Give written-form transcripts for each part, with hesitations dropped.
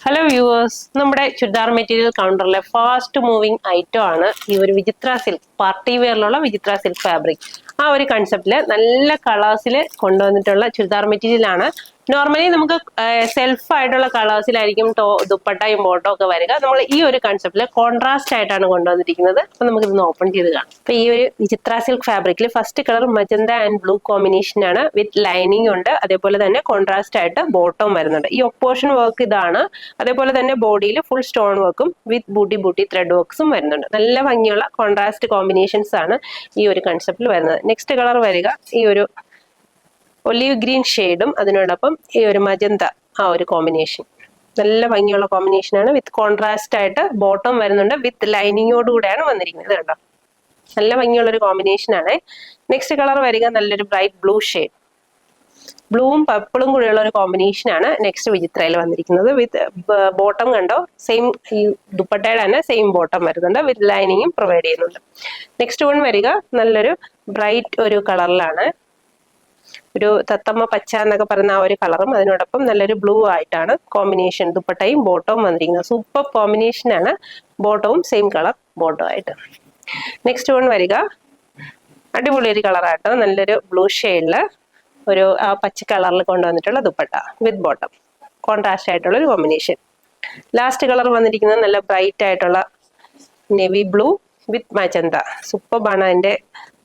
Hello viewers, നമ്മുടെ churidar material കൗണ്ടറിലെ fast moving item ആണ് ഈ ഒരു വിചിത്ര സിൽക്ക് പാർട്ടി വെയറിലുള്ള വിചിത്ര സിൽക്ക് ഫാബ്രിക്. ആ ഒരു കൺസെപ്റ്റില് നല്ല കളേഴ്സിൽ കൊണ്ടുവന്നിട്ടുള്ള ചുരിദാർ മെറ്റീരിയൽ ആണ്. നോർമലി നമുക്ക് സെൽഫ് ആയിട്ടുള്ള കളേഴ്സിലായിരിക്കും ദുപ്പട്ടയും ബോട്ടോ ഒക്കെ വരിക. നമ്മൾ ഈ ഒരു കൺസെപ്റ്റില് കോൺട്രാസ്റ്റ് ആയിട്ടാണ് കൊണ്ടുവന്നിരിക്കുന്നത്. അപ്പൊ നമുക്ക് ഇതൊന്ന് ഓപ്പൺ ചെയ്ത് കാണാം. അപ്പൊ ഈ ഒരു വിചിത്ര സിൽക്ക് ഫാബ്രിക്കിൽ first colour magenta and blue combination ആണ്. വിത്ത് ലൈനിങ് ഉണ്ട്, അതേപോലെ തന്നെ കോൺട്രാസ്റ്റ് ആയിട്ട് ബോട്ടവും വരുന്നുണ്ട്. ഈ ഒപ്പോഷൻ വർക്ക് ഇതാണ്. അതേപോലെ തന്നെ ബോഡിയിൽ ഫുൾ സ്റ്റോൺ വർക്കും വിത്ത് ബൂട്ടി ത്രെഡ് വർക്ക്സും വരുന്നുണ്ട്. നല്ല ഭംഗിയുള്ള കോൺട്രാസ്റ്റ് കോമ്പിനേഷൻസ് ആണ് ഈ ഒരു കൺസെപ്റ്റിൽ വരുന്നത്. നെക്സ്റ്റ് കളർ വരിക ഈ ഒരു ഒലീവ് ഗ്രീൻ ഷെയ്ഡും അതിനോടൊപ്പം ഈ ഒരു മജന്ത ആ ഒരു കോമ്പിനേഷൻ. നല്ല ഭംഗിയുള്ള കോമ്പിനേഷൻ ആണ്. വിത്ത് കോൺട്രാസ്റ്റ് ആയിട്ട് ബോട്ടം വരുന്നുണ്ട്. വിത്ത് ലൈനിങ്ങോട് കൂടെയാണ് വന്നിരിക്കുന്നത്. കേട്ടോ, നല്ല ഭംഗിയുള്ള ഒരു കോമ്പിനേഷൻ ആണ്. നെക്സ്റ്റ് കളർ വരിക നല്ലൊരു ബ്രൈറ്റ് ബ്ലൂ ഷെയ്ഡ്. ബ്ലൂവും പർപ്പിളും കൂടെയുള്ള ഒരു കോമ്പിനേഷൻ ആണ് നെക്സ്റ്റ് വിചിത്രയിൽ വന്നിരിക്കുന്നത്. വിത്ത് ബോട്ടം കണ്ടോ, സെയിം ഈ ദുപ്പട്ടയുടെ തന്നെ സെയിം ബോട്ടം വരുന്നുണ്ട്. വിത്ത് ലൈനിങ്ങും പ്രൊവൈഡ് ചെയ്യുന്നുണ്ട്. നെക്സ്റ്റ് വൺ വരിക നല്ലൊരു ബ്രൈറ്റ് ഒരു കളറിലാണ്. ഒരു തത്തമ്മ പച്ച എന്നൊക്കെ പറയുന്ന ആ ഒരു കളറും അതിനോടൊപ്പം നല്ലൊരു ബ്ലൂ ആയിട്ടാണ് കോമ്പിനേഷൻ ദുപ്പട്ടയും ബോട്ടവും വന്നിരിക്കുന്നത്. സൂപ്പർ കോമ്പിനേഷൻ ആണ്. ബോട്ടവും സെയിം കളർ ബോട്ടോ ആയിട്ട്. നെക്സ്റ്റ് വൺ വരിക അടിപൊളി ഒരു കളറായിട്ട് നല്ലൊരു ബ്ലൂ ഷെയ്ഡില് ഒരു ആ പച്ച കളറിൽ കൊണ്ടുവന്നിട്ടുള്ള ദുപ്പട്ട വിത്ത് ബോട്ടം, കോൺട്രാസ്റ്റ് ആയിട്ടുള്ള ഒരു കോമ്പിനേഷൻ. ലാസ്റ്റ് കളർ വന്നിരിക്കുന്നത് നല്ല ബ്രൈറ്റ് ആയിട്ടുള്ള നേവി ബ്ലൂ വിത്ത് മജന്ത. സൂപ്പറാണ് അതിന്റെ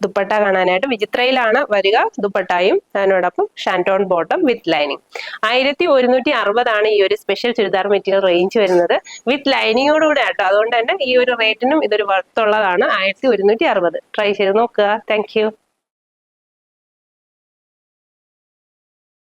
ദുപ്പട്ട കാണാനായിട്ട്. വിചിത്രയിലാണ് വരിക ദുപ്പട്ടായും അതിനോടൊപ്പം ഷാൻറ്റോൺ ബോട്ടം വിത്ത് ലൈനിങ്. 1160 ഈ ഒരു സ്പെഷ്യൽ ചുരിദാർ മെറ്റീരിയൽ റേഞ്ച് വരുന്നത്. വിത്ത് ലൈനിങ്ങോടുകൂടെ ആട്ടോ. അതുകൊണ്ട് തന്നെ ഈ ഒരു റേറ്റിനും ഇതൊരു വർത്തുള്ളതാണ്. 1160. ട്രൈ ചെയ്ത് നോക്കുക. Thank you.